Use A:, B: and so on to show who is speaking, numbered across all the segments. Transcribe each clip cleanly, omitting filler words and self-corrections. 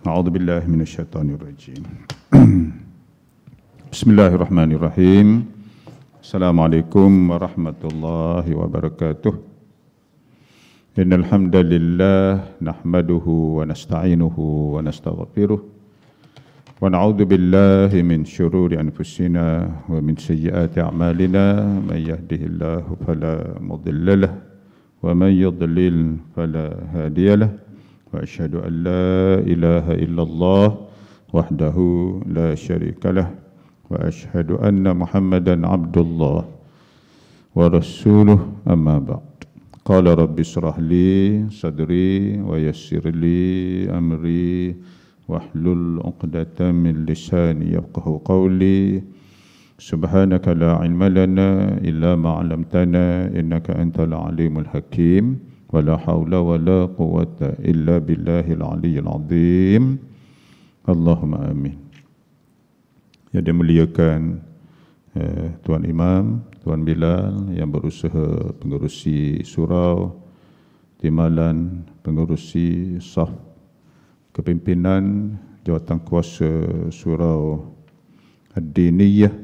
A: A'udzu billahi minasyaitonir rajim. Bismillahirrahmanirrahim. Assalamualaikum warahmatullahi wabarakatuh. Innal hamdalillah nahmaduhu wa nasta'inuhu wa nastaghfiruh wa na'udzu billahi min syururi anfusina wa min sayyiati a'malina may yahdihillahu fala mudilla lahu wa man yudlil fala hadiya lahu. وأشهد أن لا إله إلا الله وحده لا شريك له وأشهد أن محمدا عبد الله ورسوله أما بعد قال رب اشرح لي صدري ويسر لي أمري واحلل عقدة من لساني يفقهوا قولي سبحانك لا علم لنا إلا ما علمتنا إنك أنت العليم الحكيم ولا حول ولا قوة إلا بالله العلي العظيم اللهم آمين. Yang dimuliakan Tuan Imam, Tuan Bilal yang berusaha pengerusi surau, timbalan pengerusi saf kepimpinan jawatan kuasa surau Ad-Diniyah.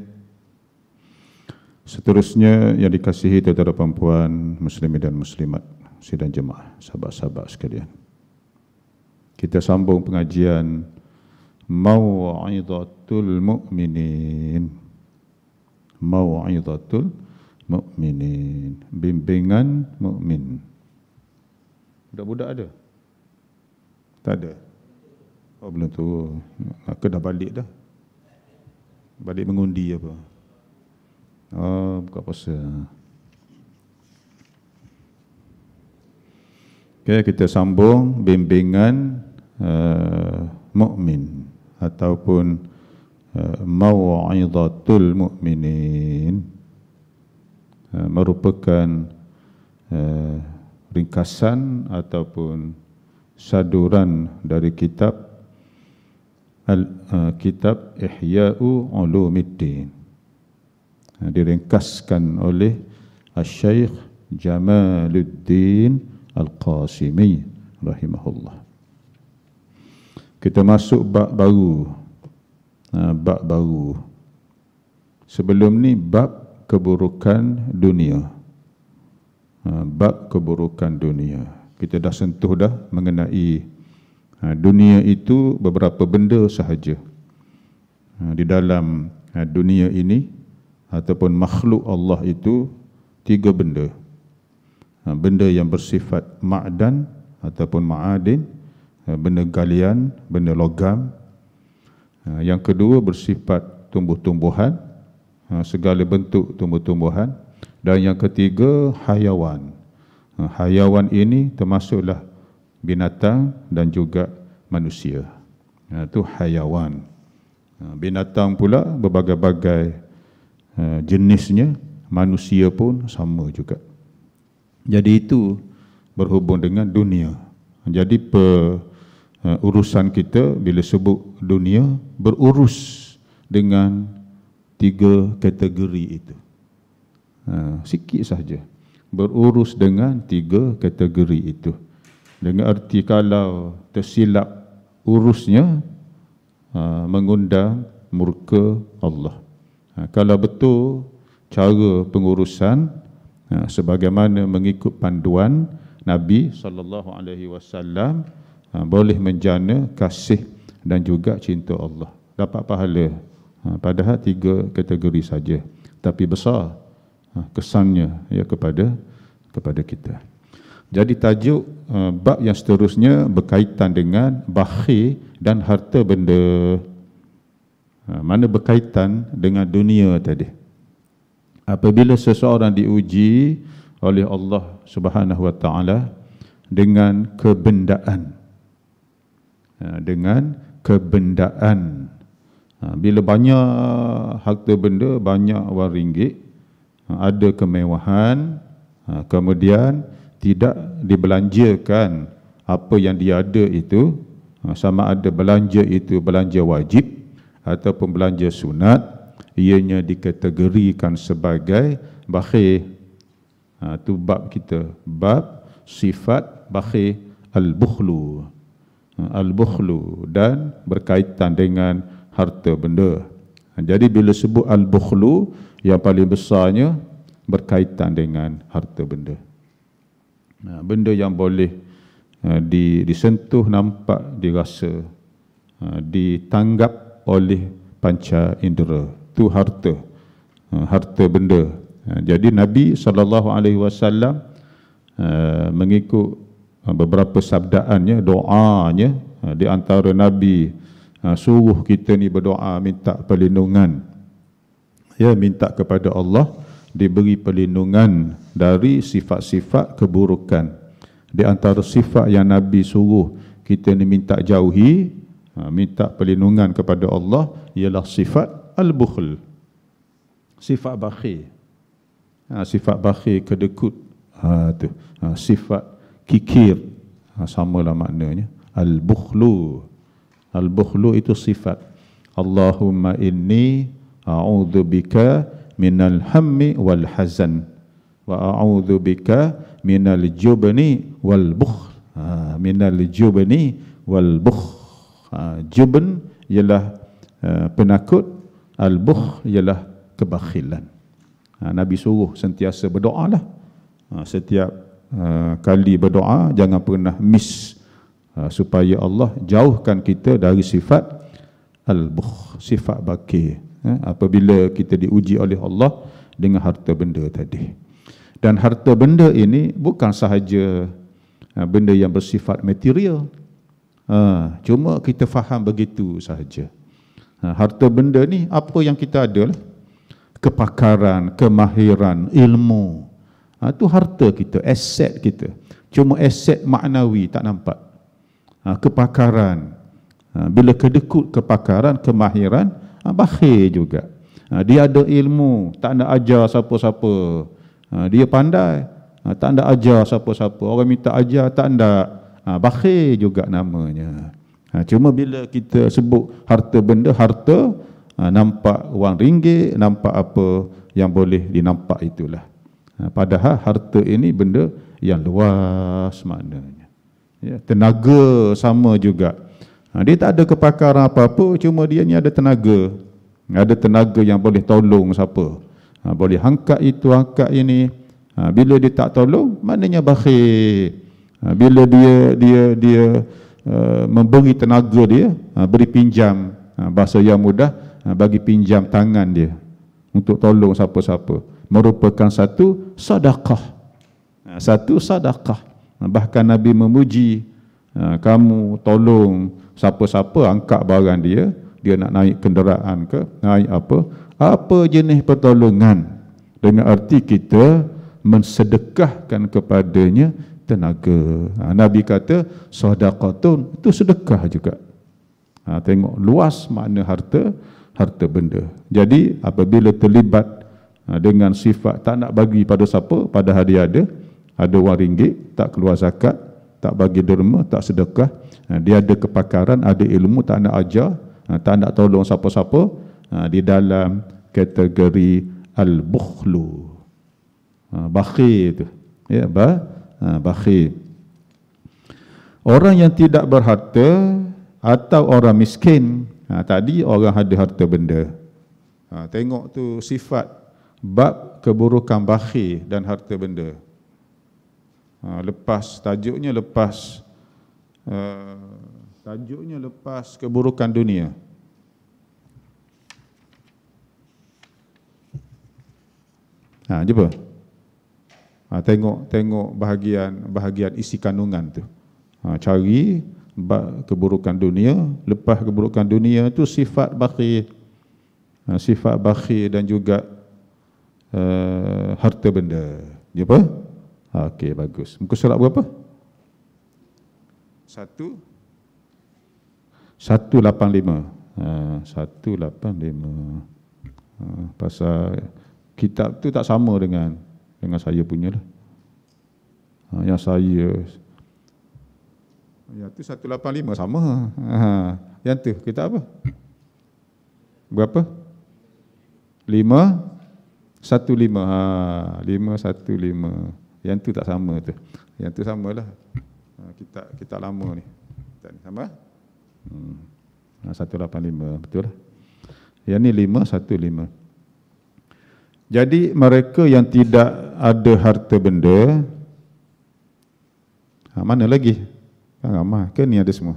A: Seterusnya yang dikasihi tuan-tuan perempuan muslimin dan muslimat sidang jemaah, sahabat-sahabat sekalian. Kita sambung pengajian Mau'izatul Mu'minin. Mau'izatul Mu'minin, bimbingan mukmin. Budak-budak ada? Tak ada? Oh, belum tu. Aku dah balik dah. Balik mengundi apa? Oh, buka puasa. Okay, kita sambung bimbingan mukmin ataupun Mau'izatul Mu'minin, merupakan ringkasan ataupun saduran dari kitab kitab Ihya'u Ulumiddin, diringkaskan oleh Asy-Syaikh Jamaluddin Al-Qasimi rahimahullah. Kita masuk bab baru. Bab baru. Sebelum ni bab keburukan dunia. Bab keburukan dunia. Kita dah sentuh dah mengenai dunia itu beberapa benda sahaja. Di dalam dunia ini ataupun makhluk Allah itu 3 benda. Benda yang bersifat ma'dan ataupun ma'adin, benda galian, benda logam. Yang kedua bersifat tumbuh-tumbuhan, segala bentuk tumbuh-tumbuhan. Dan yang ketiga hayawan. Hayawan ini termasuklah binatang dan juga manusia. Itu hayawan. Binatang pula berbagai-bagai jenisnya, manusia pun sama juga. Jadi itu berhubung dengan dunia. Jadi urusan kita bila sebut dunia berurus dengan 3 kategori itu. Sikit sahaja. Berurus dengan 3 kategori itu. Dengan arti kalau tersilap urusnya, mengundang murka Allah. Kalau betul cara pengurusan sebagaimana mengikut panduan Nabi SAW, boleh menjana kasih dan juga cinta Allah, dapat pahala. Padahal 3 kategori saja, tapi besar kesannya ya kepada kita. Jadi tajuk bab yang seterusnya berkaitan dengan bakhil dan harta benda. Mana berkaitan dengan dunia tadi. Apabila seseorang diuji oleh Allah Subhanahu wa taala dengan kebendaan, bila banyak harta benda, banyak wang ringgit, ada kemewahan, kemudian tidak dibelanjakan apa yang dia ada itu, sama ada belanja itu belanja wajib ataupun belanja sunat, ianya dikategorikan sebagai bakhil. Itu bab kita, bab sifat bakhil al-bukhlu. al-bukhlu, dan berkaitan dengan harta benda. Jadi bila sebut al-bukhlu, yang paling besarnya berkaitan dengan harta benda. Benda yang boleh disentuh, nampak, dirasa, ditanggap oleh panca indera, itu harta benda. Jadi Nabi SAW mengikut beberapa sabdaannya, doanya, di antara Nabi suruh kita ni berdoa minta perlindungan, minta kepada Allah diberi perlindungan dari sifat-sifat keburukan. Di antara sifat yang Nabi suruh kita ni minta jauhi, minta perlindungan kepada Allah, ialah sifat al-bukhl, sifat bakhil. Sifat bakhil, kedekut, sifat kikir, samalah maknanya. Al-bukhlu itu sifat. Allahumma inni a'udzubika minal hammi wal hazan wa a'udzubika minal jubni wal bukhl. Minal jubni wal bukhl. Jubn ialah penakut, al-bukhl ialah kebakhilan. Nabi suruh sentiasa berdoalah. Setiap kali berdoa jangan pernah miss, supaya Allah jauhkan kita dari sifat al-bukhl, sifat bakhil, apabila kita diuji oleh Allah dengan harta benda tadi. Dan harta benda ini bukan sahaja benda yang bersifat material, cuma kita faham begitu sahaja. Harta benda ni apa yang kita ada lah. Kepakaran, kemahiran, ilmu, itu harta kita, aset kita. Cuma aset maknawi tak nampak. Kepakaran, bila kedekut kepakaran, kemahiran, bakhil juga. Dia ada ilmu, tak nak ajar siapa-siapa. Dia pandai, tak nak ajar siapa-siapa. Orang minta ajar, tak nak, bakhil juga namanya. Cuma bila kita sebut harta benda, harta, nampak wang ringgit, nampak apa yang boleh dinampak itulah. Padahal harta ini benda yang luas maknanya. Tenaga sama juga. Dia tak ada kepakaran apa-apa, cuma dia ni ada tenaga. Ada tenaga yang boleh tolong siapa. Boleh angkat itu, angkat ini. Bila dia tak tolong, maknanya bakhil. Bila dia memberi tenaga dia, beri pinjam, bahasa yang mudah, bagi pinjam tangan dia untuk tolong siapa-siapa, merupakan satu sedekah. Satu sedekah. Bahkan Nabi memuji, kamu tolong siapa-siapa angkat barang dia nak naik kenderaan ke, naik apa jenis pertolongan, dengan arti kita mensedekahkan kepadanya tenaga. Nabi kata sedekatun, itu sedekah juga. Tengok luas makna harta benda. Jadi apabila terlibat dengan sifat tak nak bagi pada siapa, padahal dia ada wang ringgit, tak keluar zakat, tak bagi derma, tak sedekah, dia ada kepakaran, ada ilmu, tak nak ajar, tak nak tolong siapa-siapa, di dalam kategori al-bukhlu, bakhil tu, ya, bakhil. Orang yang tidak berharta atau orang miskin, tadi orang ada harta benda. Tengok tu sifat bab keburukan bakhil dan harta benda. Tajuknya lepas keburukan dunia. Jumpa. Tengok bahagian isi kandungan tu. Cari keburukan dunia, lepas keburukan dunia tu sifat bakhil. Sifat bakhil dan juga harta benda. Jumpa? Okey, bagus. Muka surat berapa? 185. 185. Pasal kitab tu tak sama dengan saya punya lah. Yang saya, yang tu 185 sama. Yang tu kitab apa? Berapa? 515. 515. Yang tu tak sama tu. Yang tu samalah. Kitab lama ni. tak ni sama? 185 betul lah. Yang ni 515. Jadi mereka yang tidak ada harta benda, mana lagi? Ramai ke ni ada semua?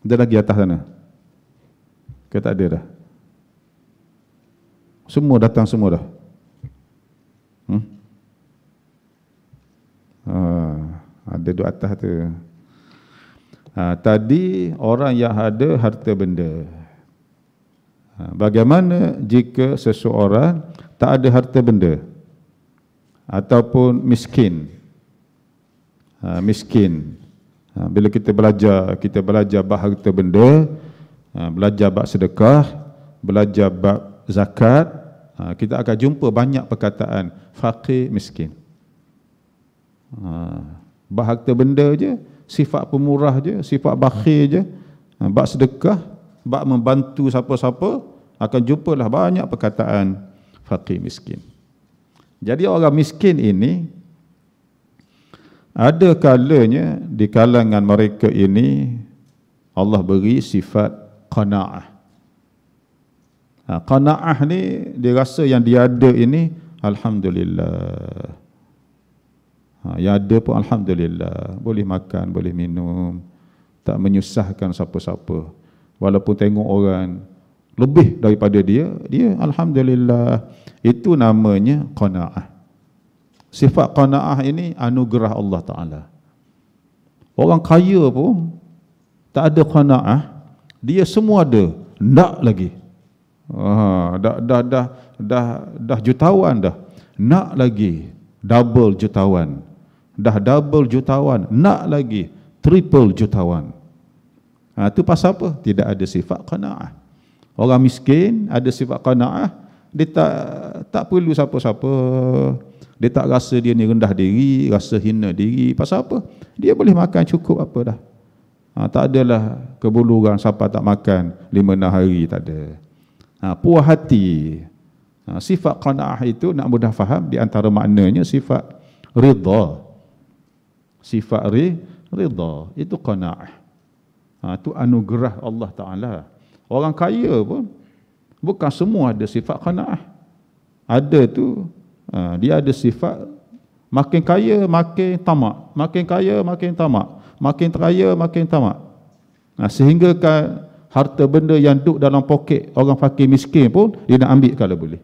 A: Ada lagi atas sana? Ke tak ada dah? Semua datang semua dah? Ada dua atas tu. Tadi orang yang ada harta benda. Bagaimana jika seseorang tak ada harta benda ataupun miskin? Miskin. Bila kita belajar bab harta benda, belajar bab sedekah, belajar bab zakat, kita akan jumpa banyak perkataan fakir, miskin. Bab harta benda je, sifat pemurah je, sifat bakhil je. Bab sedekah, bab membantu siapa-siapa, akan jumpalah banyak perkataan fakir, miskin. Jadi orang miskin ini, ada kalanya di kalangan mereka ini Allah beri sifat qanaah. Qanaah ni dia rasa yang dia ada ini alhamdulillah. Yang ada pun alhamdulillah, boleh makan, boleh minum, tak menyusahkan siapa-siapa. Walaupun tengok orang lebih daripada dia alhamdulillah. Itu namanya qanaah. Sifat qanaah ini anugerah Allah Ta'ala. Orang kaya pun tak ada qanaah, dia semua ada, nak lagi. Dah jutawan dah, nak lagi, double jutawan. Dah double jutawan, nak lagi, triple jutawan. Itu pasal apa? Tidak ada sifat qanaah. Orang miskin ada sifat qanaah, dia tak perlu siapa-siapa. Dia tak rasa dia ni rendah diri, rasa hina diri. Pasal apa? Dia boleh makan cukup apa dah. Tak adalah kebuluran siapa tak makan 5-6 hari, tak ada. Puas hati. Sifat qanaah itu nak mudah faham, di antara maknanya sifat ridha. Sifat ridha itu qanaah. Itu anugerah Allah Ta'ala. Orang kaya pun bukan semua ada sifat qanaah. Ada tu dia ada sifat makin kaya makin tamak, makin kaya makin tamak, makin kaya makin tamak. Sehingga kan harta benda yang duduk dalam poket orang fakir miskin pun dia nak ambil kalau boleh.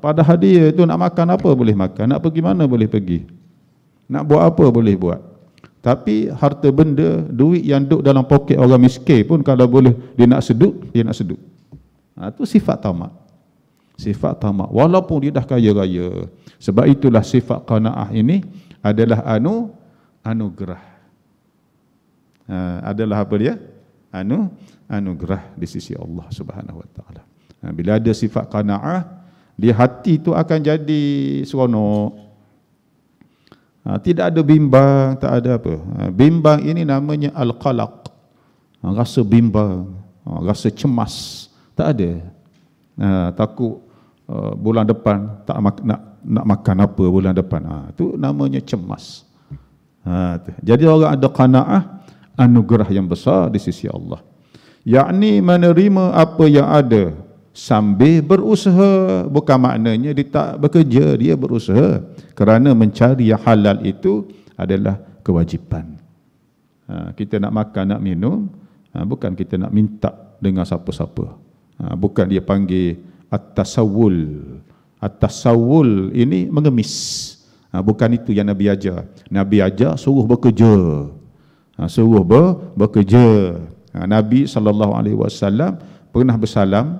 A: Padahal dia tu nak makan apa boleh makan, nak pergi mana boleh pergi, nak buat apa boleh buat. Tapi harta benda, duit yang duduk dalam poket orang miskin pun kalau boleh dia nak sedut, dia nak sedut. Itu sifat tamak. Sifat tamak walaupun dia dah kaya raya. Sebab itulah sifat qanaah ini adalah anugerah. Adalah apa dia? Anugerah di sisi Allah Subhanahu wa taala. Bila ada sifat qanaah, di hati itu akan jadi seronok. Tidak ada bimbang, tak ada apa. Bimbang ini namanya al-qalaq. Rasa bimbang, rasa cemas, tak ada. Takut bulan depan nak makan apa bulan depan. Itu namanya cemas. Jadi orang ada qanaah, anugerah yang besar di sisi Allah. Yakni menerima apa yang ada sambil berusaha. Bukan maknanya dia tak bekerja, dia berusaha. Kerana mencari yang halal itu adalah kewajipan. Kita nak makan, nak minum, bukan kita nak minta dengan siapa-siapa. Bukan dia panggil at-tasawwul. At-tasawwul ini mengemis. Bukan itu yang Nabi ajar. Nabi ajar suruh bekerja. Suruh bekerja. Nabi SAW pernah bersalam,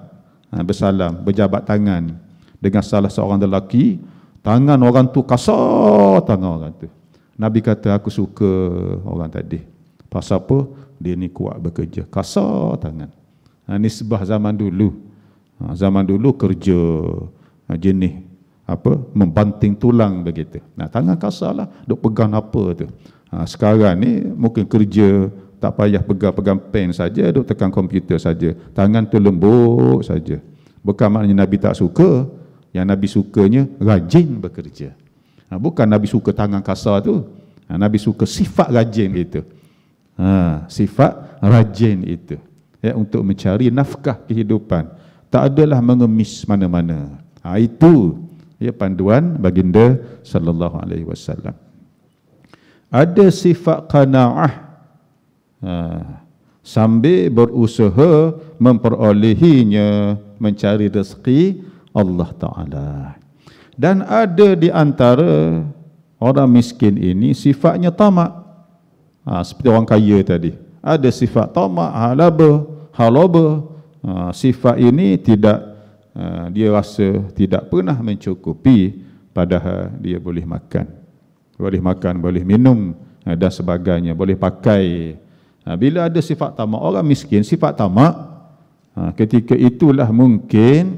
A: berjabat tangan dengan salah seorang lelaki. Tangan orang tu kasar, tangan orang tu. Nabi kata, aku suka orang tadi. Pasal apa? Dia ni kuat bekerja. Kasar tangan. Nisbah zaman dulu. Zaman dulu kerja jenis apa? Membanting tulang begitu. Tangan kasar lah, duk pegang apa tu. Sekarang ni mungkin kerja tak payah pegang pen saja, duk tekan komputer saja. Tangan tu lembut saja. Bukan maknanya Nabi tak suka. Yang Nabi sukanya rajin bekerja. Bukan Nabi suka tangan kasar tu. Nabi suka sifat rajin itu. Sifat rajin itu. Ya, untuk mencari nafkah kehidupan. Tak adalah mengemis mana-mana. Itu ya panduan baginda sallallahu alaihi wasallam. Ada sifat qanaah. Sambil berusaha memperolehinya, mencari rezeki Allah Ta'ala. Dan ada di antara orang miskin ini sifatnya tamak. Seperti orang kaya tadi. Ada sifat tamak, halaba. Sifat ini tidak, dia rasa tidak pernah mencukupi, padahal dia boleh makan, boleh minum dan sebagainya, boleh pakai. Bila ada sifat tamak, orang miskin sifat tamak, ketika itulah mungkin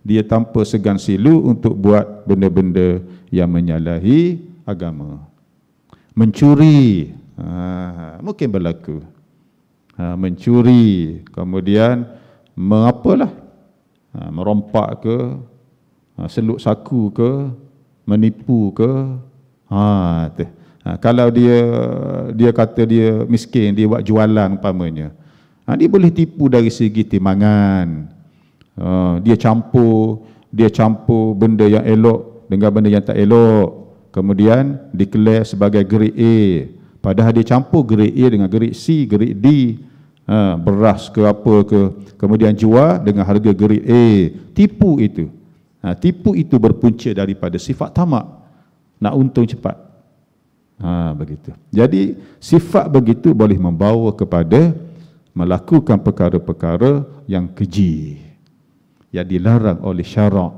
A: dia tanpa segan silu untuk buat benda-benda yang menyalahi agama. Mencuri, mungkin berlaku. Mencuri, kemudian merompak ke, seluk saku ke, menipu ke. Kalau dia kata dia miskin, dia buat jualan umpamanya, dia boleh tipu dari segi timbangan. Dia campur benda yang elok dengan benda yang tak elok, kemudian declare sebagai grade A, padahal dia campur grade A dengan grade C, grade D, beras ke apa ke, kemudian jual dengan harga grade A. Tipu itu berpunca daripada sifat tamak, nak untung cepat. Begitu. Jadi sifat begitu boleh membawa kepada melakukan perkara-perkara yang keji, yang dilarang oleh syarak,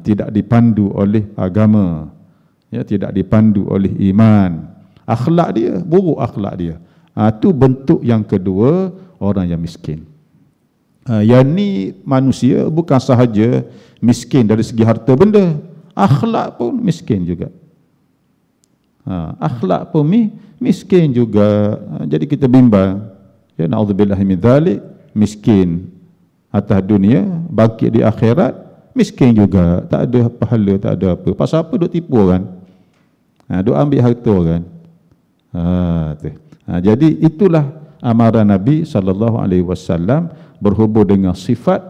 A: tidak dipandu oleh agama, ya, tidak dipandu oleh iman. Akhlak dia buruk, akhlak dia. Itu bentuk yang kedua orang yang miskin. Yang ni manusia bukan sahaja miskin dari segi harta benda, akhlak pun miskin juga. Akhlak pun miskin juga. Jadi kita bimbang, ya, na'udzubillahi min dzalik, miskin atas dunia, bangkit di akhirat miskin juga, tak ada pahala, tak ada apa. Pasal apa duk tipu orang? Duk ambil harta orang. Jadi itulah amaran Nabi SAW berhubung dengan sifat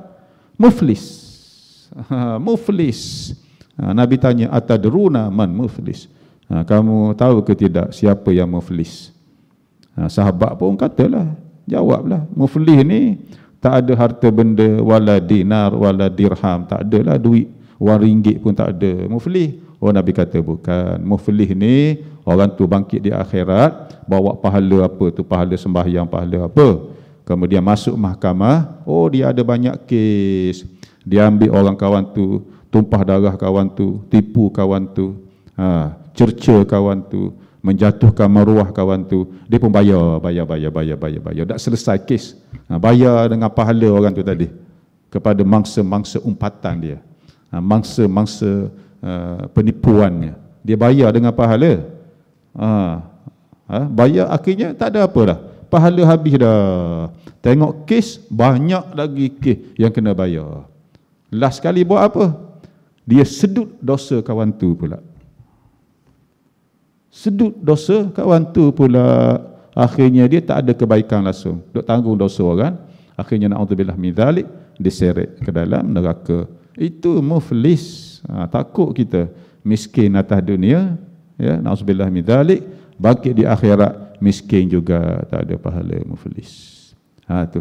A: muflis. Muflis. Nabi tanya, atadruna man muflis? Kamu tahu ke tidak siapa yang muflis? Sahabat pun katalah, jawablah, muflis ni tak ada harta benda, wala dinar, wala dirham, tak adalah duit, wang ringgit pun tak ada. Muflis. Nabi kata bukan. Muflis ni orang tu bangkit di akhirat, bawa pahala apa tu, pahala sembahyang, pahala apa. Kemudian masuk mahkamah, dia ada banyak kes. Dia ambil orang kawan tu, tumpah darah kawan tu, tipu kawan tu, cerca kawan tu, menjatuhkan maruah kawan tu, dia pun bayar. Tak selesai kes. Bayar dengan pahala orang tu tadi kepada mangsa-mangsa umpatan dia, mangsa-mangsa penipuannya. Dia bayar dengan pahala. Bayar, akhirnya tak ada apa dah, pahala habis dah. Tengok kes, banyak lagi kes yang kena bayar. Last kali buat apa? Dia sedut dosa kawan tu pula. Akhirnya dia tak ada kebaikan langsung, duk tanggung dosa orang. Akhirnya na'udzubillah min dzalik, diseret ke dalam neraka. Itu muflis. Takut kita miskin atas dunia, ya, na'udzubillah min dzalik, bangkit di akhirat miskin juga, tak ada pahala, muflis.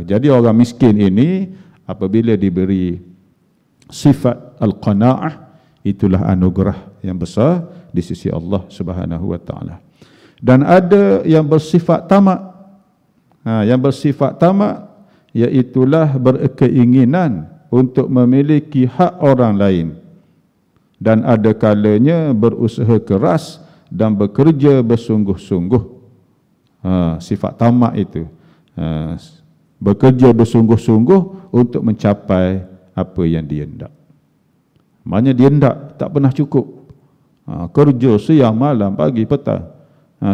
A: Jadi orang miskin ini apabila diberi sifat al-qanaah, itulah anugerah yang besar di sisi Allah Subhanahu wa taala. Dan ada yang bersifat tamak. Yang bersifat tamak iaitulah berkeinginan untuk memiliki hak orang lain, dan ada kalanya berusaha keras dan bekerja bersungguh-sungguh. Sifat tamak itu, bekerja bersungguh-sungguh untuk mencapai apa yang dia hendak. Maknanya dia hendak, tak pernah cukup. Kerja siang malam, pagi petang,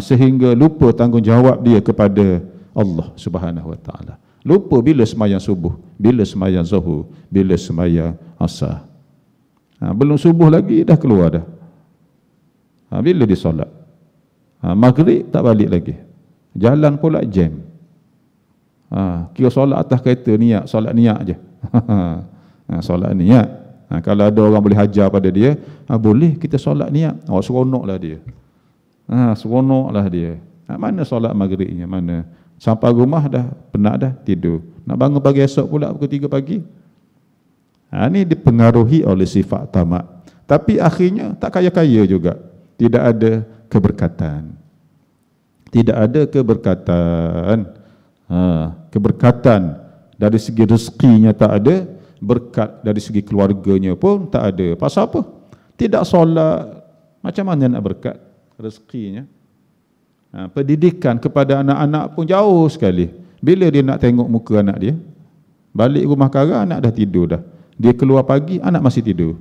A: sehingga lupa tanggungjawab dia kepada Allah Subhanahu wa taala. Lupa bila sembahyang subuh, bila sembahyang zuhur, bila sembahyang asar. Belum subuh lagi dah keluar dah. Bila dia solat? Maghrib tak balik lagi. Jalan pula jam. Kira solat atas kereta niat, solat niat je. Solat niat. Kalau ada orang boleh hajar pada dia, boleh kita solat niat. Seronoklah dia. Seronoklah dia. Mana solat maghribnya? Mana? Sampai rumah dah penat dah, tidur. Nak bangun pagi esok pula pukul 3 pagi. Ini dipengaruhi oleh sifat tamak. Tapi akhirnya tak kaya-kaya juga. Tidak ada keberkatan. Tidak ada keberkatan. Keberkatan dari segi rezekinya tak ada, berkat dari segi keluarganya pun tak ada. Pasal apa? Tidak solat, macam mana nak berkat rezekinya? Pendidikan kepada anak-anak pun jauh sekali. Bila dia nak tengok muka anak dia? Balik rumah kara, anak dah tidur dah. Dia keluar pagi, anak masih tidur.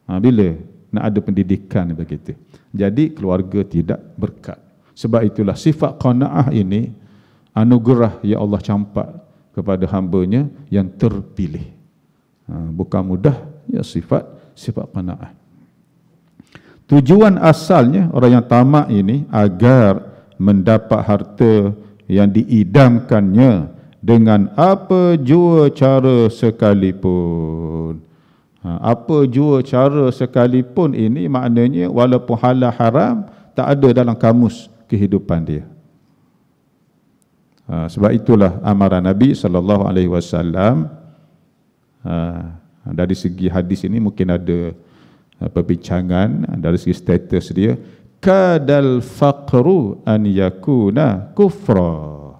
A: Bila nak ada pendidikan begitu? Jadi keluarga tidak berkat. Sebab itulah sifat qanaah ini anugerah yang Allah campak kepada hamba-Nya yang terpilih. Bukan mudah, ya sifat qanaah. Tujuan asalnya orang yang tamak ini agar mendapat harta yang diidamkannya dengan apa jua cara sekalipun. Apa jua cara sekalipun ini maknanya walaupun halal haram tak ada dalam kamus kehidupan dia. Sebab itulah amaran Nabi SAW. Dari segi hadis ini mungkin ada perbincangan dari segi status dia. Kadal faqru an yakuna kufra.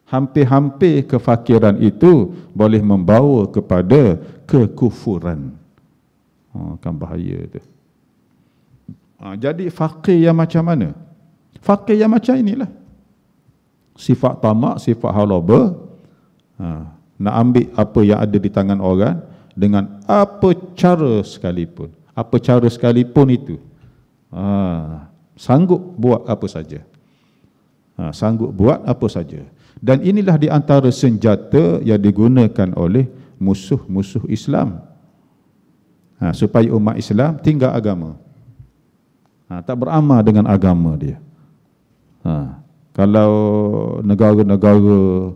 A: Hampir-hampir kefakiran itu boleh membawa kepada kekufuran. Kan bahaya tu. Jadi fakir yang macam mana? Fakir yang macam inilah. Sifat tamak, sifat halaba. Nak ambil apa yang ada di tangan orang dengan apa cara sekalipun. Apa cara sekalipun itu. Sanggup buat apa saja. Sanggup buat apa saja. Dan inilah di antara senjata yang digunakan oleh musuh-musuh Islam. Supaya umat Islam tinggal agama. Tak beramal dengan agama dia. Kalau negara-negara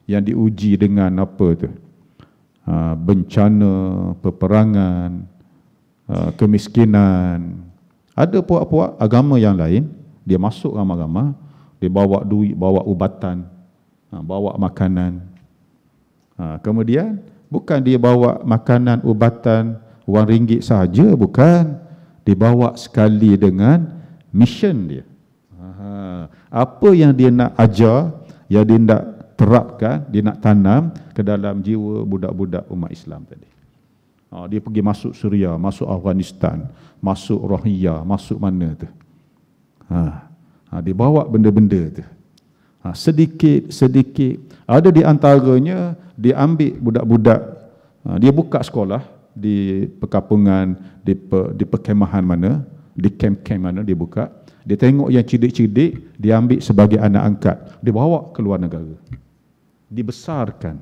A: yang diuji dengan apa tu? Bencana, peperangan, kemiskinan. Ada puak-puak agama yang lain, dia masuk ramai-ramai, dia bawa duit, bawa ubatan, bawa makanan. Kemudian bukan dia bawa makanan, ubatan, wang ringgit sahaja, bukan. Dibawa sekali dengan mission dia. Apa yang dia nak ajar, yang dia nak terapkan, dia nak tanam ke dalam jiwa budak-budak umat Islam tadi. Dia pergi masuk Syria, masuk Afghanistan, masuk Rohingya, masuk mana tu. Dia bawa benda-benda tu. Sedikit-sedikit. Ada di antaranya, dia ambil budak-budak, dia buka sekolah di perkampungan, di perkemahan mana, di kamp-kamp mana dia buka. Dia tengok yang cidik-cidik, dia ambil sebagai anak angkat, dia bawa ke luar negara, dibesarkan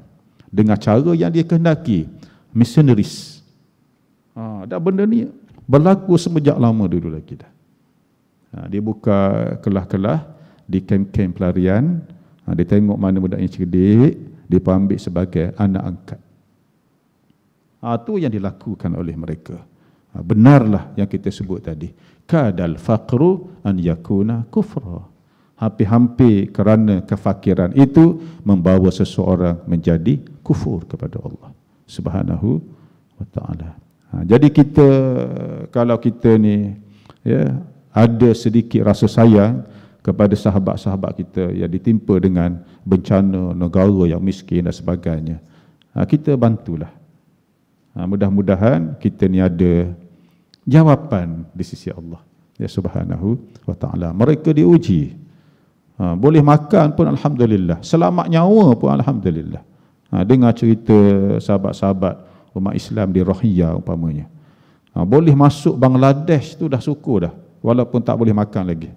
A: dengan cara yang dia kehendaki, missionaries. Dan benda ni berlaku semenjak lama dulu lagi dah. Dia buka kelah-kelah di kamp-kamp pelarian, dia tengok mana budak yang cerdik, dia ambil sebagai anak angkat. Itu yang dilakukan oleh mereka. Benarlah yang kita sebut tadi. Kadal faqru an yakuna kufra. Hampir-hampir kerana kefakiran itu membawa seseorang menjadi kufur kepada Allah Subhanahu wa ta'ala. Jadi kita, kalau kita ni ada sedikit rasa sayang kepada sahabat-sahabat kita yang ditimpa dengan bencana, negara yang miskin dan sebagainya, kita bantulah. Mudah-mudahan kita ni ada jawapan di sisi Allah Subhanahu wa ta'ala. Mereka diuji. Boleh makan pun alhamdulillah, selamat nyawa pun alhamdulillah. Dengar cerita sahabat-sahabat umat Islam di Rohingya umpamanya. Boleh masuk Bangladesh tu dah syukur dah, walaupun tak boleh makan lagi.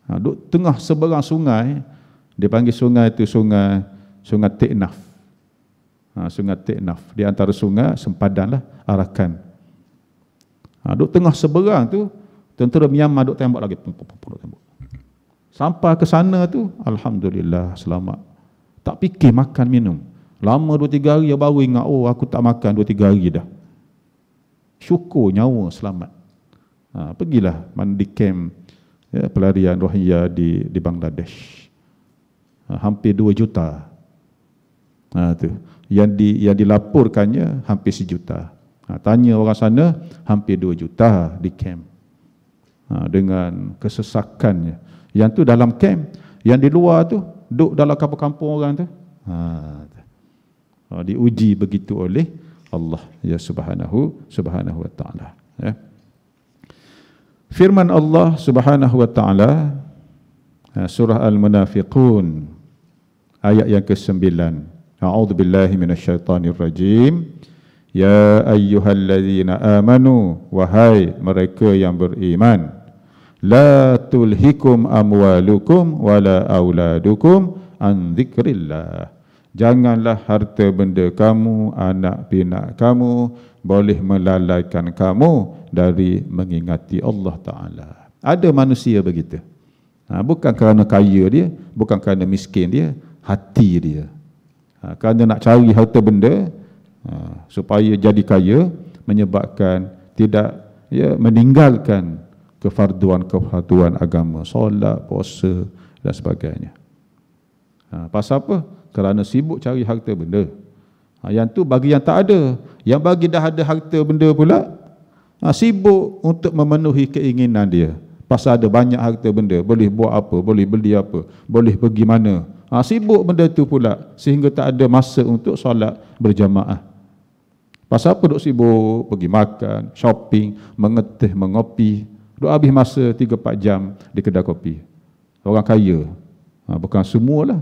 A: Duduk tengah seberang sungai, dia panggil sungai itu sungai Teknaf. Sungai Teknaf, di antara sungai sempadan lah Arakan. Duduk tengah seberang tu, Tentera Myanmar duk tembak lagi. Tembak. Sampai ke sana tu, alhamdulillah selamat. Tak fikir makan minum. Lama 2-3 hari baru ingat, oh aku tak makan 2-3 hari dah. Syukur nyawa selamat. Pergilah mandi camp pelarian Rohingya di Bangladesh. Hampir 2 juta. Tu. Yang dilaporkannya hampir 1 juta. Tanya orang sana, hampir 2 juta di camp. Dengan kesesakannya. Yang tu dalam camp, yang di luar tu duduk dalam kampung-kampung orang tu. Diuji begitu oleh Allah ya subhanahu wa ta'ala. Ya. Firman Allah subhanahu wa ta'ala, surah Al-Munafiqun, ayat yang ke-9. A'udzubillahi minasyaitanirrajim. Ya ayyuhalladzina amanu, wahai mereka yang beriman, la tulhikum amwalukum wala auladukum an dzikrillah. Janganlah harta benda kamu, anak pinak kamu boleh melalaikan kamu dari mengingati Allah Ta'ala. Ada manusia begitu. Bukan kerana kaya dia, bukan kerana miskin dia, hati dia. Kerana nak cari harta benda supaya jadi kaya, menyebabkan tidak meninggalkan kefarduan agama, solat, puasa dan sebagainya. Pasal apa? Kerana sibuk cari harta benda. Yang tu bagi yang tak ada. Yang bagi dah ada harta benda pula, sibuk untuk memenuhi keinginan dia. Pasal ada banyak harta benda, boleh buat apa, boleh beli apa, boleh pergi mana. Sibuk benda tu pula, sehingga tak ada masa untuk solat berjamaah. Pasal apa duk sibuk pergi makan, shopping, mengetih, mengopi, duk habis masa 3-4 jam di kedai kopi. Orang kaya, bukan semualah.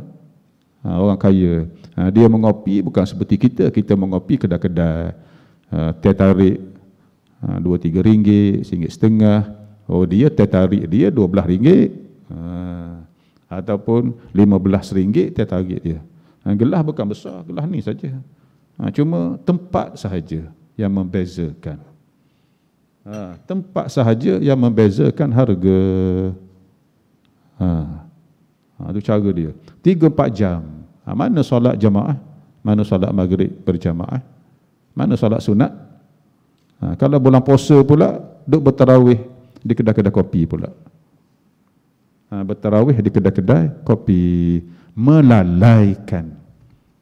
A: Orang kaya, dia mengopi bukan seperti kita mengopi kedai-kedai, teh tarik 2-3 ringgit, RM1.50. Oh, dia teh tarik dia RM12, ataupun RM15 teh tarik dia. Gelas bukan besar, gelas ni saja. Cuma tempat sahaja yang membezakan. Tempat sahaja yang membezakan harga. Itu cara dia. 3-4 jam. Mana solat jamaah? Mana solat maghrib berjamaah? Mana solat sunat? Kalau bulan puasa pula, duk bertarawih di kedai-kedai kopi pula. Bertarawih di kedai-kedai kopi. Melalaikan.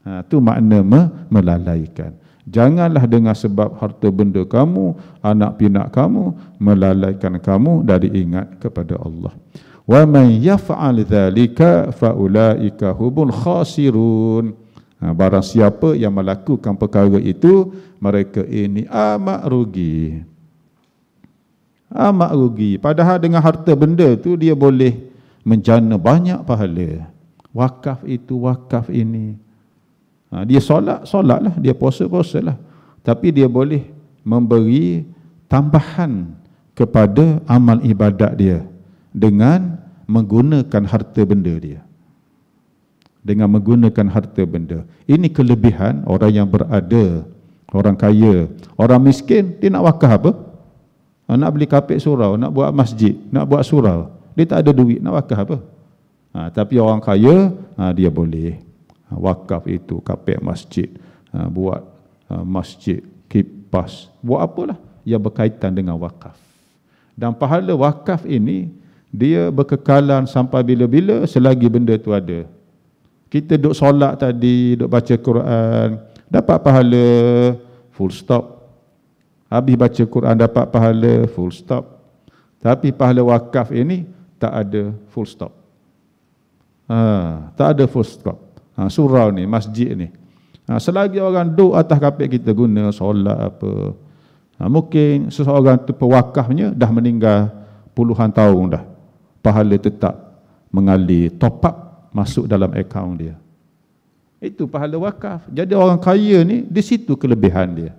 A: Itu makna melalaikan. Janganlah dengan sebab harta benda kamu, anak pinak kamu, melalaikan kamu dari ingat kepada Allah. Wa man yaf'al dzalika fa ulaika humul khasirun. Barang siapa yang melakukan perkara itu, mereka ini amat rugi. Amat rugi. Padahal dengan harta benda tu dia boleh menjana banyak pahala. Wakaf itu, wakaf ini. Dia solatlah, dia puasalah. Tapi dia boleh memberi tambahan kepada amal ibadat dia dengan menggunakan harta benda dia. Dengan menggunakan harta benda. Ini kelebihan orang yang berada, orang kaya. Orang miskin, dia nak wakaf apa? Nak beli kapek surau, nak buat masjid, nak buat surau. Dia tak ada duit, nak wakaf apa? Tapi orang kaya, dia boleh wakaf itu, kapek masjid, buat masjid, kipas, buat apalah yang berkaitan dengan wakaf. Dan pahala wakaf ini, dia berkekalan sampai bila-bila selagi benda tu ada. Kita duk solat tadi, duk baca Quran, dapat pahala, full stop. Habis baca Quran dapat pahala, full stop. Tapi pahala wakaf ini tak ada full stop. Tak ada full stop. Surau ni, masjid ni, selagi orang duk atas kapek kita guna solat apa, mungkin seseorang tu pewakafnya dah meninggal puluhan tahun dah, pahala tetap mengalir, top up masuk dalam akaun dia. Itu pahala wakaf. Jadi orang kaya ni, di situ kelebihan dia.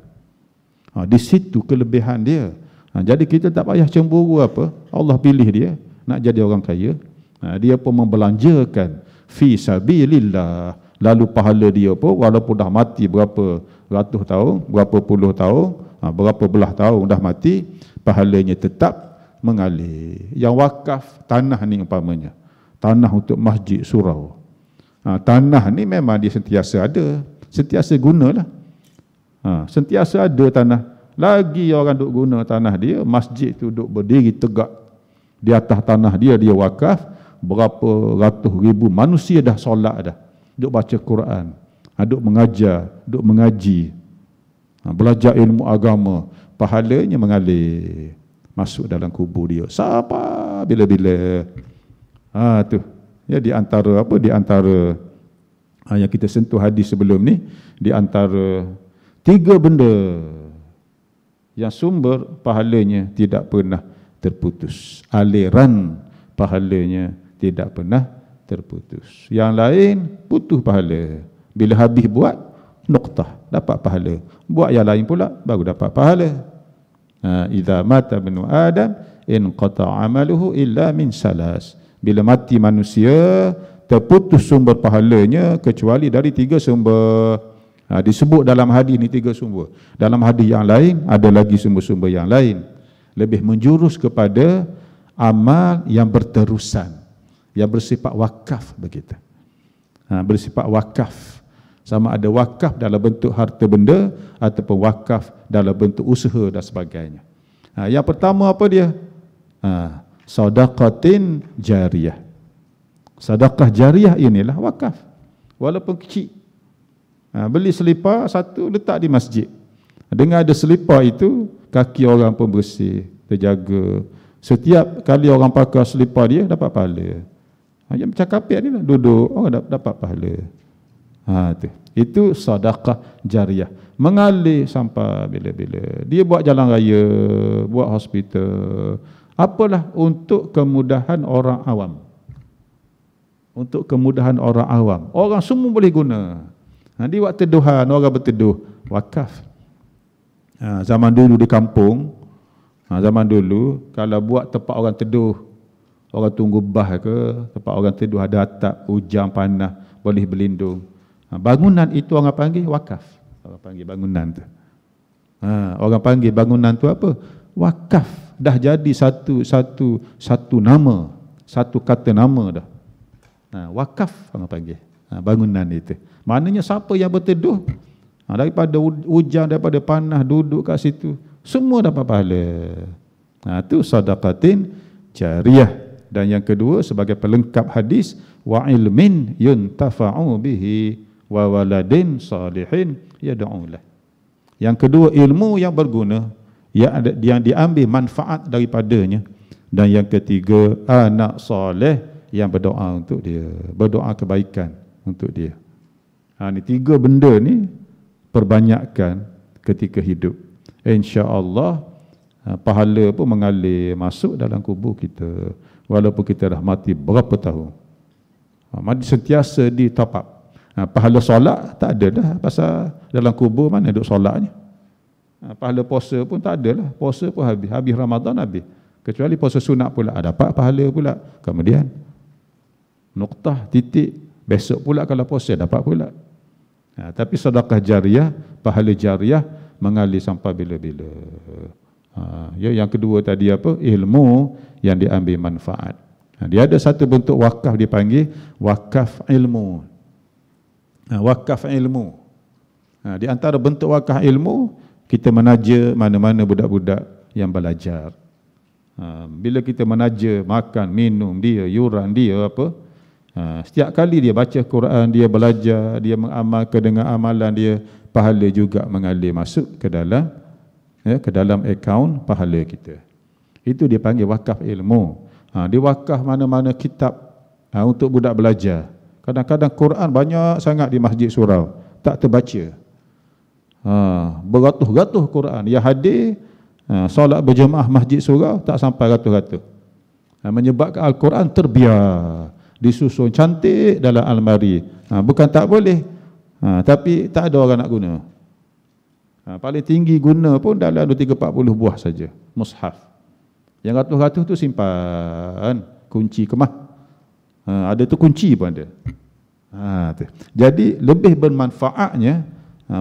A: Di situ kelebihan dia. Jadi kita tak payah cemburu apa, Allah pilih dia nak jadi orang kaya. Dia pun membelanjakan fi sabilillah. Lalu pahala dia pun walaupun dah mati berapa ratus tahun, berapa puluh tahun, berapa belah tahun dah mati, pahalanya tetap mengalir. Yang wakaf tanah ni umpamanya, tanah untuk masjid surau. Tanah ni memang dia sentiasa ada, sentiasa gunalah. Sentiasa ada tanah. Lagi orang duk guna tanah dia, masjid tu duk berdiri tegak di atas tanah dia, dia wakaf. Berapa ratus ribu manusia dah solat dah, duk baca Quran, duk mengajar, duk mengaji, belajar ilmu agama, pahalanya mengalir masuk dalam kubur dia sampai bila-bila. Tu ya, di antara apa, di antara yang kita sentuh hadis sebelum ni, di antara 3 benda yang sumber pahalanya tidak pernah terputus, aliran pahalanya tidak pernah terputus. Yang lain putus pahala. Bila habis buat, nuqtah, dapat pahala. Buat yang lain pula, baru dapat pahala. Idza mata ibnu Adam inqata amaluhu illa min salas. Bila mati manusia, terputus sumber pahalanya kecuali dari 3 sumber. Disebut dalam hadis ni 3 sumber. Dalam hadis yang lain ada lagi sumber-sumber yang lain, lebih menjurus kepada amal yang berterusan, yang bersifat wakaf begitu. Bersifat wakaf. Sama ada wakaf dalam bentuk harta benda ataupun wakaf dalam bentuk usaha dan sebagainya. Yang pertama apa dia? Sedaqatin jariyah. Sedekah jariah inilah wakaf, walaupun kecil. Beli selipar satu letak di masjid. Dengan ada selipar itu, kaki orang pun bersih, terjaga. Setiap kali orang pakai selipar dia dapat pahala. Yang macam kapit ni lah, duduk orang dapat pahala. Itu sedekah jariah, mengalir sampai bila-bila. Dia buat jalan raya, buat hospital, apalah untuk kemudahan orang awam. Untuk kemudahan orang awam, orang semua boleh guna. Di waktu teduhan, orang berteduh, wakaf. Zaman dulu di kampung, zaman dulu kalau buat tempat orang teduh, orang tunggu bah ke, tempat orang teduh ada atap, hujan panas, boleh berlindung. Bangunan itu orang panggil wakaf. Orang panggil bangunan tu. Orang panggil bangunan tu apa? Wakaf. Dah jadi satu nama, satu kata nama dah. Wakaf orang panggil bangunan itu. Maknanya siapa yang berteduh, daripada hujan, daripada panas, duduk kat situ, semua dapat pahala. Itu sedaqatin jariyah. Dan yang kedua sebagai pelengkap hadis, wa ilmin yuntafa'u bihi wa waladin salihin yad'ulah. Yang kedua ilmu yang berguna, yang diambil manfaat daripadanya. Dan yang ketiga anak soleh yang berdoa untuk dia, berdoa kebaikan untuk dia. Ni 3 benda ni perbanyakkan ketika hidup. InsyaAllah pahala pun mengalir masuk dalam kubur kita, walaupun kita dah mati berapa tahun. Mati sentiasa di top up. Pahala solat tak ada dah, pasal dalam kubur mana duduk solatnya. Pahala puasa pun tak ada lah, puasa pun habis Ramadan habis. Kecuali puasa sunat pula, dapat pahala pula. Kemudian nuqtah, titik, besok pula kalau puasa dapat pula. Tapi sedekah jariah, pahala jariah mengalir sampai bila-bila. Yang kedua tadi apa? Ilmu yang diambil manfaat. Dia ada satu bentuk wakaf dipanggil wakaf ilmu. Wakaf ilmu. Di antara bentuk wakaf ilmu, kita menaja mana-mana budak-budak yang belajar. Bila kita menaja makan, minum dia, yuran dia apa, setiap kali dia baca Quran, dia belajar, dia mengamalkan dengan amalan dia, pahala juga mengalir masuk ke dalam akaun pahala kita. Itu dia panggil wakaf ilmu. Dia wakaf mana-mana kitab untuk budak belajar. Kadang-kadang Quran banyak sangat di masjid surau, tak terbaca. Beratus-ratus Quran yang hadir, solat berjemaah masjid surau tak sampai ratus-ratus. Menyebabkan Al-Quran terbiar, disusun cantik dalam almari. Bukan tak boleh, tapi tak ada orang nak guna. Paling tinggi guna pun dalam 2-40 buah saja mushaf. Yang ratus-ratus tu simpan kunci kemah. Ada tu kunci pun ada. Jadi lebih bermanfaatnya,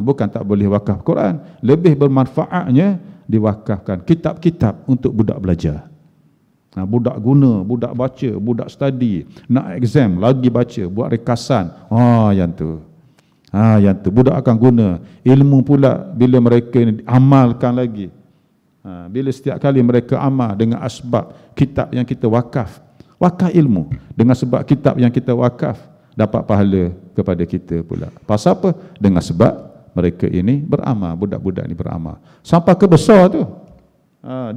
A: bukan tak boleh wakaf Quran, lebih bermanfaatnya diwakafkan kitab-kitab untuk budak belajar. Budak guna, budak baca, budak study, nak exam lagi baca, buat rekasan. Yang tu budak akan guna. Ilmu pula bila mereka amalkan lagi. Bila setiap kali mereka amal dengan asbab kitab yang kita wakaf ilmu, dengan sebab kitab yang kita wakaf, dapat pahala kepada kita pula. Pasal apa? Dengan sebab mereka ini beramal, budak-budak ni beramal. Sampai ke besar tu,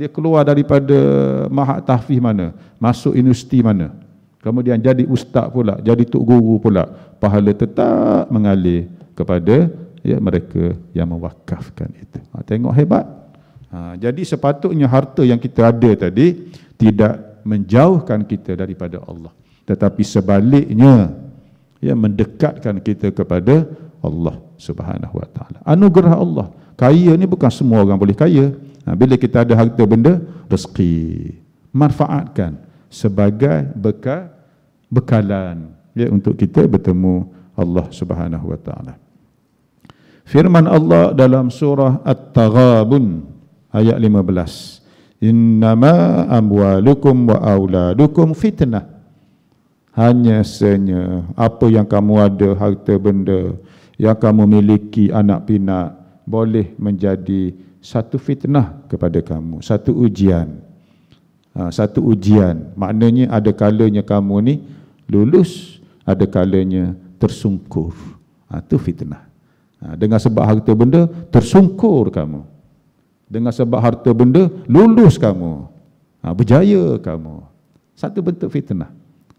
A: dia keluar daripada mahat tahfiz mana, masuk universiti mana, kemudian jadi ustaz pula, jadi tok guru pula, pahala tetap mengalir kepada mereka yang mewakafkan itu. Tengok hebat. Jadi sepatutnya harta yang kita ada tadi tidak menjauhkan kita daripada Allah, tetapi sebaliknya mendekatkan kita kepada Allah Subhanahu wa taala. Anugerah Allah. Kaya ni bukan semua orang boleh kaya. Bila kita ada harta benda, rezeki, manfaatkan sebagai bekalan untuk kita bertemu Allah Subhanahu wa taala. Firman Allah dalam surah At-Taghabun ayat 15. Innama amwalukum wa auladukum fitnah. Hanya sahaja apa yang kamu ada, harta benda yang kamu miliki, anak pinak, boleh menjadi satu fitnah kepada kamu, satu ujian. Satu ujian, maknanya ada kalanya kamu ni lulus, ada kalanya tersungkur. Itu fitnah. Dengan sebab harta benda tersungkur kamu, dengan sebab harta benda lulus kamu, berjaya kamu. Satu bentuk fitnah.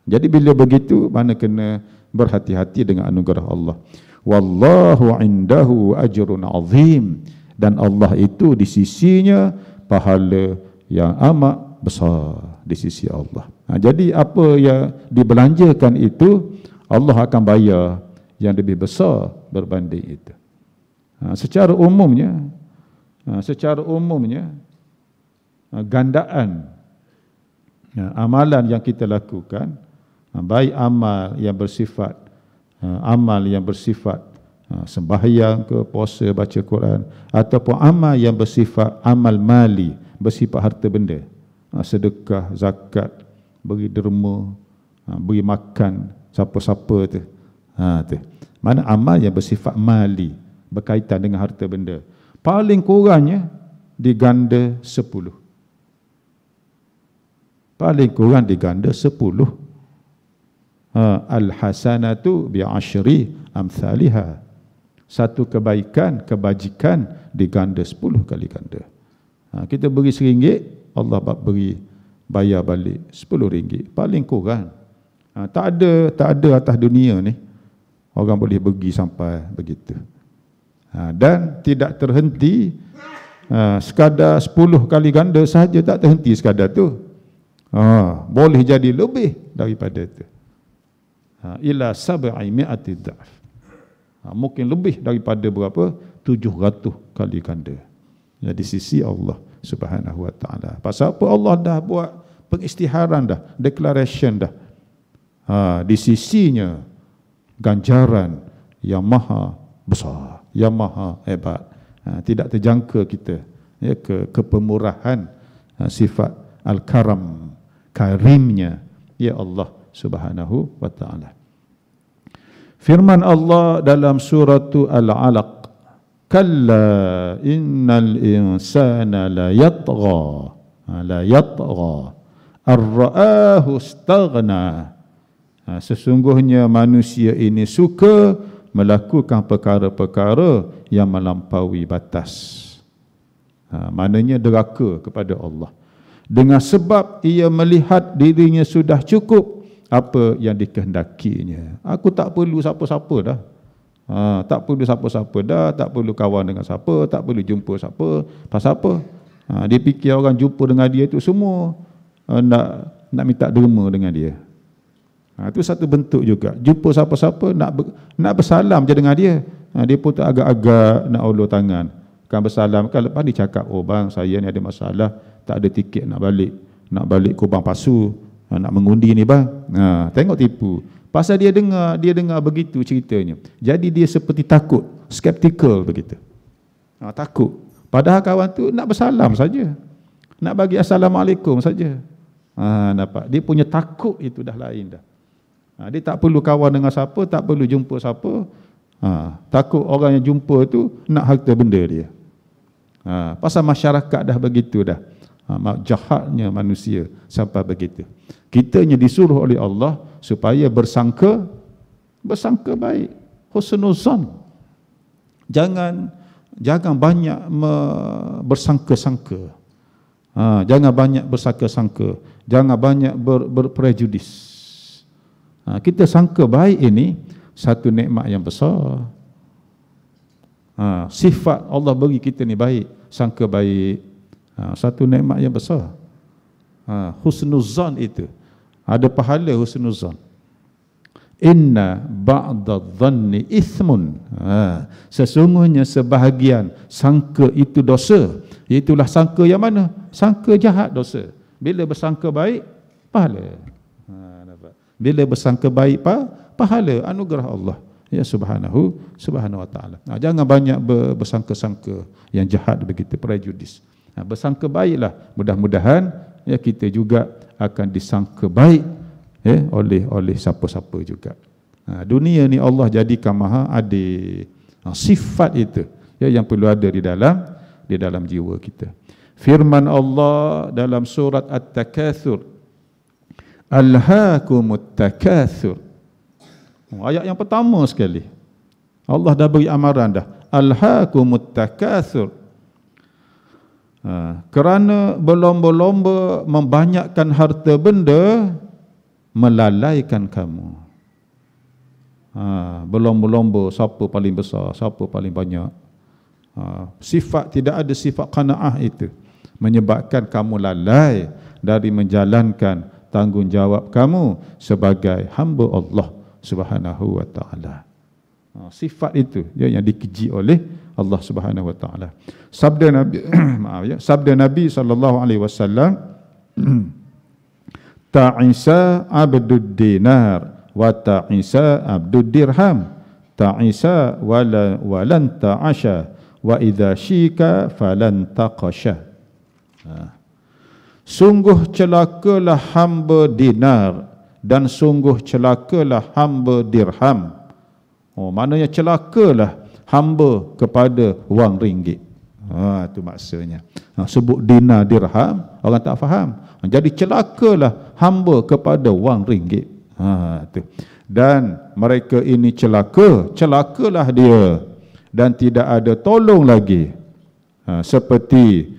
A: Jadi bila begitu, mana kena berhati-hati dengan anugerah Allah. Wallahu indahu ajrun azim. Dan Allah itu di sisinya pahala yang amat besar di sisi Allah. Jadi apa yang dibelanjakan itu, Allah akan bayar yang lebih besar berbanding itu. Secara umumnya gandaan amalan yang kita lakukan, baik amal yang bersifat sembahyang ke, puasa, baca Quran, ataupun amal yang bersifat amal mali, bersifat harta benda, sedekah, zakat, beri derma, beri makan siapa-siapa tu. Mana amal yang bersifat mali, berkaitan dengan harta benda, paling kurangnya diganda 10. Paling kurang diganda 10. Al-hasanatu bi'ashri amthaliha. Satu kebaikan, kebajikan diganda 10 kali ganda. Kita beri RM1, Allah beri bayar balik RM10 paling kurang. Tak ada atas dunia ni orang boleh pergi sampai begitu. Dan tidak terhenti, sekadar 10 kali ganda sahaja, tak terhenti sekadar tu. Boleh jadi lebih daripada itu. Ila 700 dha'f. Mungkin lebih daripada berapa? 700 kali ganda. Di sisi Allah Subhanahu wa taala. Pasal apa? Allah dah buat pengisytiharan dah, declaration dah. Di sisinya ganjaran yang maha besar, yang maha hebat. Tidak terjangka kita ke pemurahan, sifat al-karam, karimnya Allah Subhanahu wa taala. Firman Allah dalam surah Al-Alaq, kalla innal insana la yatgha ar-ra'ahu istaghna. Sesungguhnya manusia ini suka melakukan perkara-perkara yang melampaui batas. Maknanya deraka kepada Allah, dengan sebab ia melihat dirinya sudah cukup apa yang dikehendakinya. Aku tak perlu siapa-siapa dah. Tak perlu siapa-siapa dah, tak perlu kawan dengan siapa, tak perlu jumpa siapa. Pasal apa? Dia fikir orang jumpa dengan dia itu semua nak minta derma dengan dia. Itu satu bentuk juga. Jumpa siapa-siapa nak bersalam je dengan dia. Dia pun tak agak-agak nak ulur tangan. Kan bersalam, kan lepas dia cakap, oh bang, saya ni ada masalah, tak ada tiket nak balik Kubang Pasu, nak mengundi ni bang. Tengok tipu. Pasal dia dengar begitu ceritanya. Jadi dia seperti takut, skeptikal begitu. Takut. Padahal kawan tu nak bersalam saja, nak bagi assalamualaikum saja. Nampak? Dia punya takut itu dah lain dah. Dia tak perlu kawan dengan siapa, tak perlu jumpa siapa. Takut orang yang jumpa tu nak harta benda dia. Pasal masyarakat dah begitu dah. Jahatnya manusia sampai begitu. Kitanya disuruh oleh Allah supaya bersangka baik, husnuzan. Jangan banyak bersangka-sangka. Jangan banyak bersangka-sangka, jangan banyak berprejudis. Kita sangka baik ini satu nikmat yang besar. Sifat Allah bagi kita ni baik, sangka baik, satu nikmat yang besar. Husnuzan itu ada pahala husnuzan. Inna ba'da dhanni ithmun. Sesungguhnya sebahagian sangka itu dosa. Itulah sangka yang mana? Sangka jahat dosa. Bila bersangka baik, pahala. Bila bersangka baik, pahala anugerah Allah ya subhanahu wa ta'ala. Jangan banyak bersangka-sangka yang jahat begitu, prejudis. Bersangka baiklah, mudah-mudahan ya kita juga akan disangka baik ya oleh siapa-siapa juga. Dunia ni Allah jadikan maha adil. Sifat itu ya yang perlu ada di dalam jiwa kita. Firman Allah dalam surat At-Takatsur, Alhaakumut takatsur. Ayat yang pertama sekali Allah dah beri amaran dah. Alhaakumut takatsur. Kerana berlomba-lomba membanyakkan harta benda melalaikan kamu. Berlomba-lomba siapa paling besar, siapa paling banyak. Sifat tidak ada sifat qanaah itu menyebabkan kamu lalai dari menjalankan tanggungjawab kamu sebagai hamba Allah Subhanahu wa taala. Sifat itu yang dikeji oleh Allah Subhanahu wa taala. Sabda Nabi sabda Nabi sallallahu alaihi wasallam, ta'isa abdud dinar wa ta'isa abdud dirham, ta'isa walan ta'asha wa idza syika falan taqasha. Sungguh celakalah hamba dinar dan sungguh celakalah hamba dirham. Maknanya celakalah hamba kepada wang ringgit. Itu maksudnya. Sebut dinar dirham, orang tak faham. Jadi celakalah hamba kepada wang ringgit. Itu. Dan mereka ini celakalah dia dan tidak ada tolong lagi. Seperti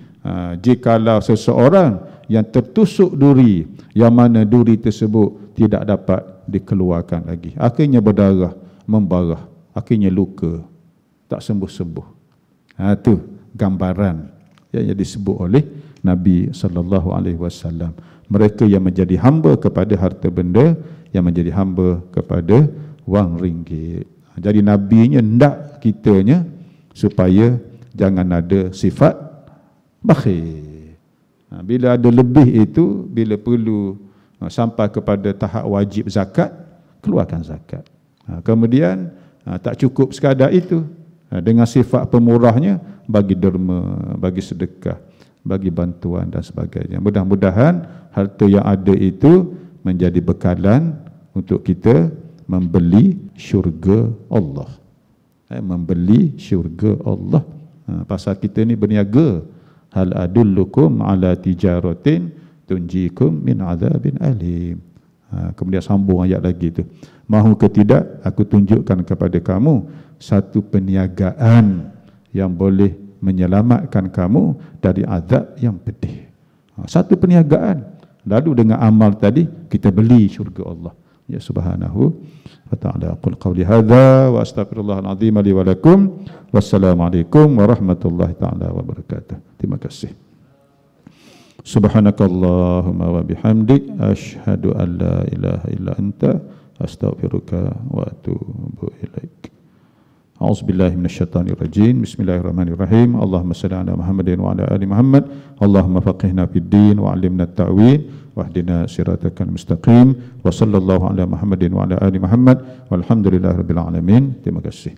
A: jikalau seseorang yang tertusuk duri, yang mana duri tersebut tidak dapat dikeluarkan lagi, akhirnya berdarah, membarah, akhirnya luka, tak sembuh-sembuh. Itu gambaran yang disebut oleh Nabi sallallahu alaihi wasallam. Mereka yang menjadi hamba kepada harta benda, yang menjadi hamba kepada wang ringgit. Jadi nabinya ndak kitanya supaya jangan ada sifat bakhil. Bila ada lebih itu, bila perlu sampai kepada tahap wajib zakat, keluarkan zakat. Kemudian tak cukup sekadar itu, dengan sifat pemurahnya, bagi derma, bagi sedekah, bagi bantuan dan sebagainya. Mudah-mudahan harta yang ada itu menjadi bekalan untuk kita membeli syurga Allah. Membeli syurga Allah. Pasal kita ni berniaga. Hal adullukum ala tijaratin tunjikum min azabin alim. Kemudian sambung ayat lagi tu. Mahu ke tidak aku tunjukkan kepada kamu satu perniagaan yang boleh menyelamatkan kamu dari azab yang pedih. Satu perniagaan. Lalu dengan amal tadi kita beli syurga Allah. Ya subhanahu wa ta'ala. Qul qawli hadza wa astaghfirullahal azim li wa lakum. Wassalamualaikum warahmatullahi ta'ala wabarakatuh. Terima kasih. Subhanakallahumma wa bihamdik asyhadu an la ilaha illa anta astaghfiruka wa atubu ilaik. A'udzubillahi minasyaitonir rajim. Bismillahirrahmanirrahim. Allahumma shalli ala Muhammadin wa ala ali Muhammad. Allahumma faqihna fid din wa 'allimna at-ta'wil wahdina siratal mustaqim. Wa sallallahu ala Muhammadin wa ala ali Muhammad. Walhamdulillahirabbil alamin. Terima kasih.